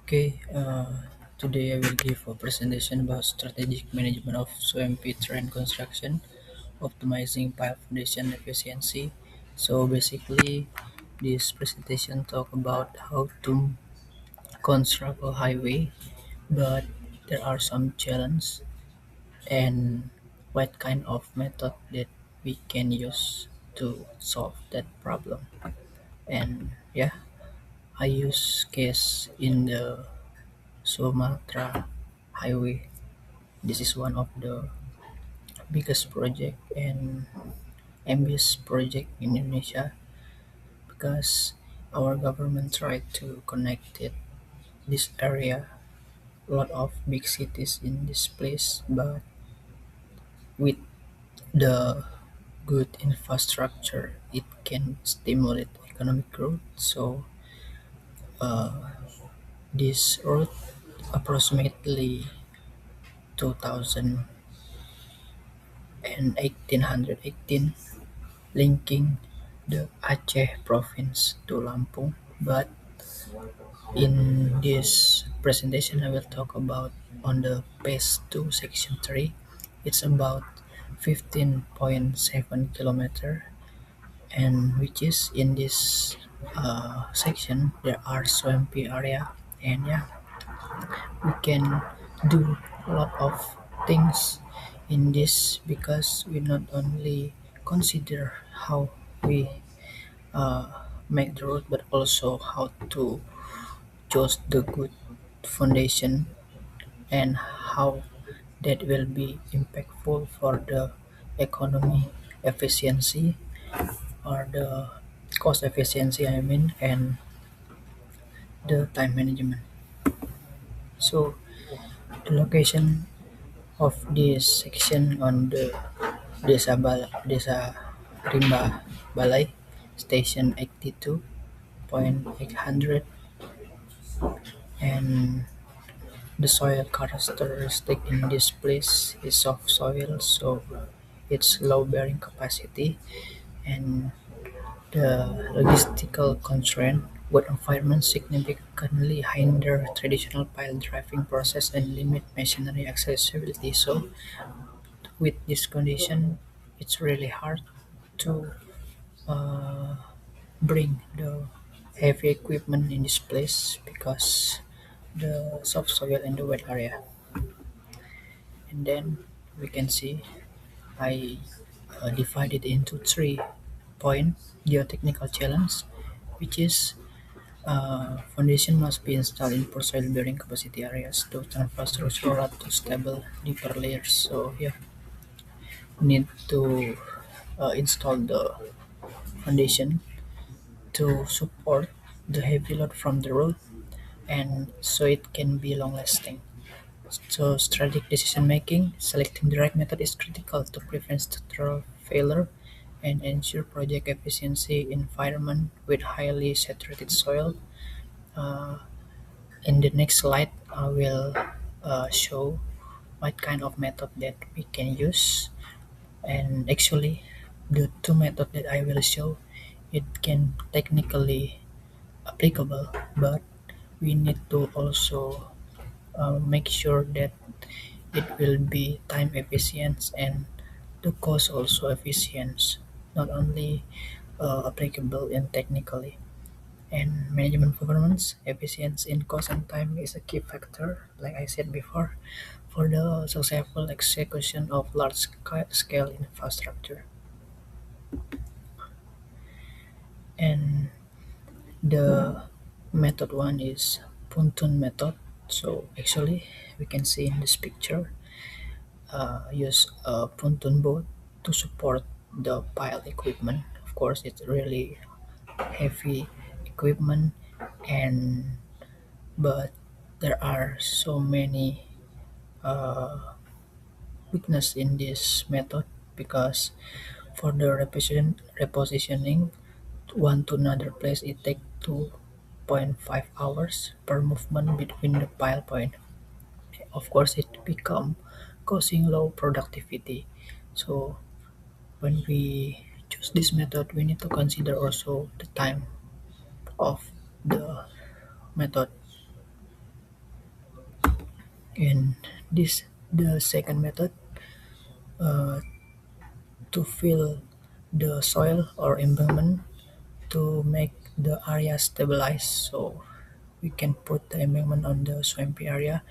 Okay, today I will give a presentation about strategic management of SOMP terrain construction, optimizing pile foundation efficiency. So basically, this presentation talk about how to construct a highway, but there are some challenges and what kind of method that we can use to solve that problem. And yeah, I use case in the Sumatra Highway. This is one of the biggest project and ambitious project in Indonesia because our government tried to connect this area, a lot of big cities in this place, but with the good infrastructure, it can stimulate economic growth. So this road approximately 2000 and 1818 linking the Aceh province to Lampung. But in this presentation, I will talk about on the phase 2 section 3. It's about 15.7 kilometer, and which is in this section there are swampy area, and yeah, we can do a lot of things in this because we not only consider how we uh, make the road, but also how to choose the good foundation and how that will be impactful for the economy efficiency or the cost efficiency, I mean, and the time management. So the location of this section on the Desa Rimba Balai Station 82.800, and the soil characteristic in this place is soft soil, so it's low bearing capacity, and the logistical constraint wood environment significantly hinder traditional pile driving process and limit machinery accessibility. So with this condition, it's really hard to uh, bring the heavy equipment in this place because the soft soil and the wet area. And then we can see I divided into 3 point geotechnical challenge, which is foundation must be installed in poor soil bearing capacity areas to transfer structural to stable deeper layers. So yeah, need to install the foundation to support the heavy load from the road, and so it can be long lasting. So strategic decision making, selecting the right method is critical to prevent structural failure and ensure project efficiency in environment with highly saturated soil. Uh, in the next slide, I will show what kind of method that we can use. And actually, the two method that I will show, it can technically applicable, but we need to also make sure that it will be time efficient and the cost also efficient, not only applicable in technically. And management performance, efficiency in cost and time is a key factor, like I said before, for the successful execution of large scale infrastructure. And the method one is Puntun method. So actually, we can see in this picture, use a pontoon boat to support the pile equipment. Of course, it's really heavy equipment, and but there are so many weakness in this method because for the repositioning one to another place, it take 2.5 hours per movement between the pile point. Of course, it become causing low productivity. So when we choose this method, we need to consider also the time of the method. And this the second method uh, to fill the soil or embankment to make the area stabilized. So we can put the embankment on the swampy area,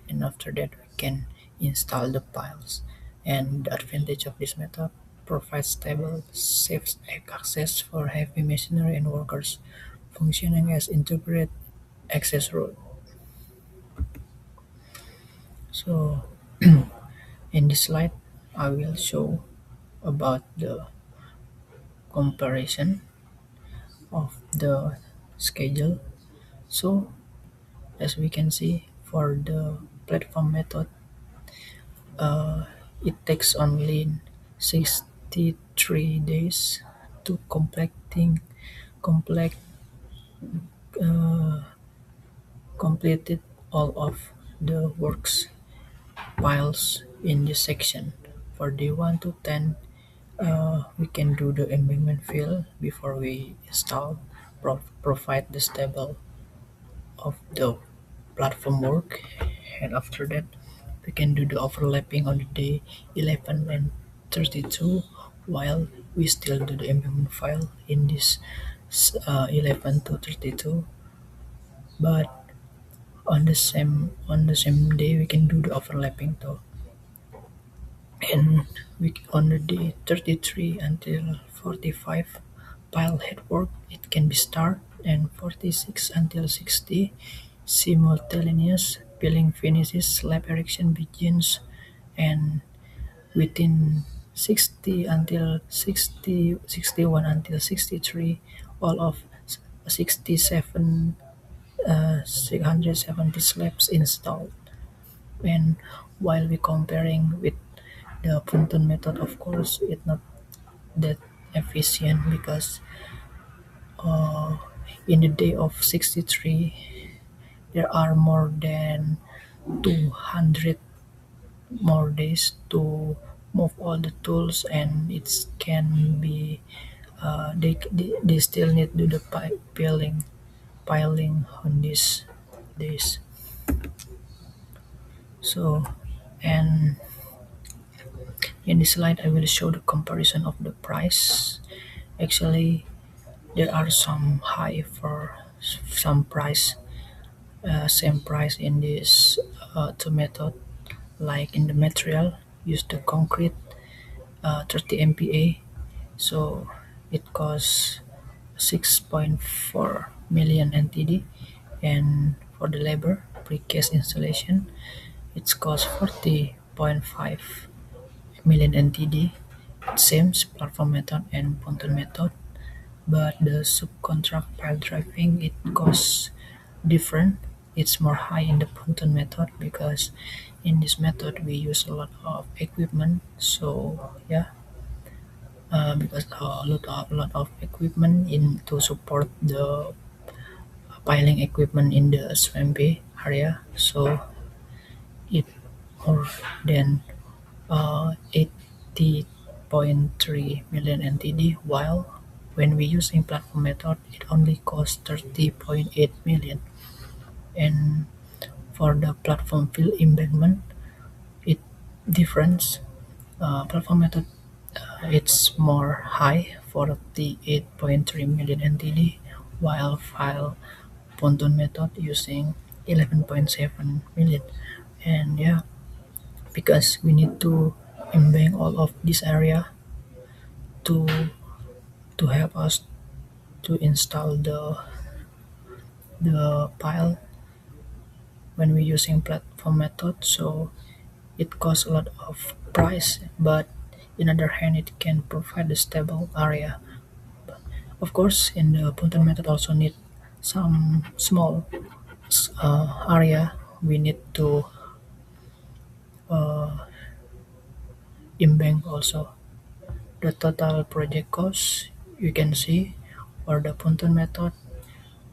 and after that we can install the piles. And the advantage of this method provides stable, safe access for heavy machinery and workers, functioning as integrated access road. So in this slide, I will show about the comparison of the schedule. So as we can see, for the platform method, uh, it takes only 63 days to complete uh, completed all of the works piles in this section. For day 1 to 10, we can do the embankment fill before we install, provide the stable of the platform work, and after that we can do the overlapping on the day 11 and 32 while we still do the embeddment file in this 11 to 32, but on the same day we can do the overlapping too. And on the day 33 until 45 pile head work it can be start, and 46 until 60 simultaneous peeling finishes slab erection begins, and within 60 until 60 61 until 63 all of 67 670 slabs installed. And while we comparing with the Punton method, of course it's not that efficient because uh, in the day of 63 there are more than 200 more days to move all the tools, and it can be they still need to do the piling on these days. So, and in this slide I will show the comparison of the price. Actually there are some high for some price, same price in this two method. Like in the material use the concrete 30 MPa, so it costs 6.4 million NTD, and for the labor precast installation it costs 40.5 million NTD. Same platform method and pontoon method, but the subcontract pile driving it costs different. It's more high in the pontoon method because in this method we use a lot of equipment. So yeah, because a lot of equipment in to support the piling equipment in the swampy area. So it more than 80.3 million NTD, while when we using platform method it only costs 30.8 million. And for the platform fill embankment it difference. Platform method it's more high, 48.3 million NTD, while file pontoon method using 11.7 million. And yeah, because we need to embank all of this area to help us to install the pile when we're using platform method. So it costs a lot of price, but in other hand it can provide a stable area. Of course in the pontoon method also need some small area we need to uh, embank also. The total project cost you can see for the pontoon method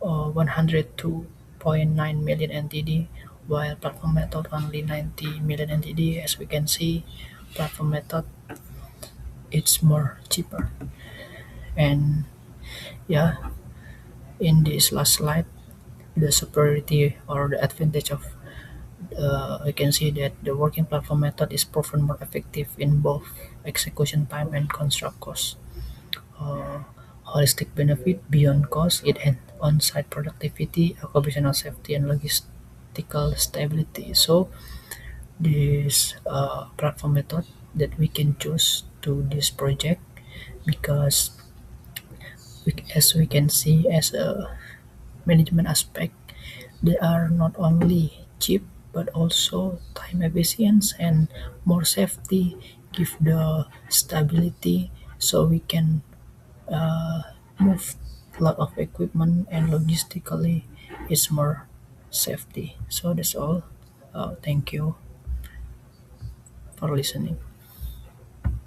102.9 million NTD, while platform method only 90 million NTD. As we can see, platform method it's more cheaper. And yeah, in this last slide, the superiority or the advantage of we can see that the working platform method is proven more effective in both execution time and construct cost. Uh, Holistic benefit beyond cost, it and on-site productivity, occupational safety, and logistical stability. So this platform method that we can choose to this project because as we can see as a management aspect, they are not only cheap but also time efficient and more safety, give the stability so we can uh, move a lot of equipment and logistically it's more safety. So that's all. Thank you for listening.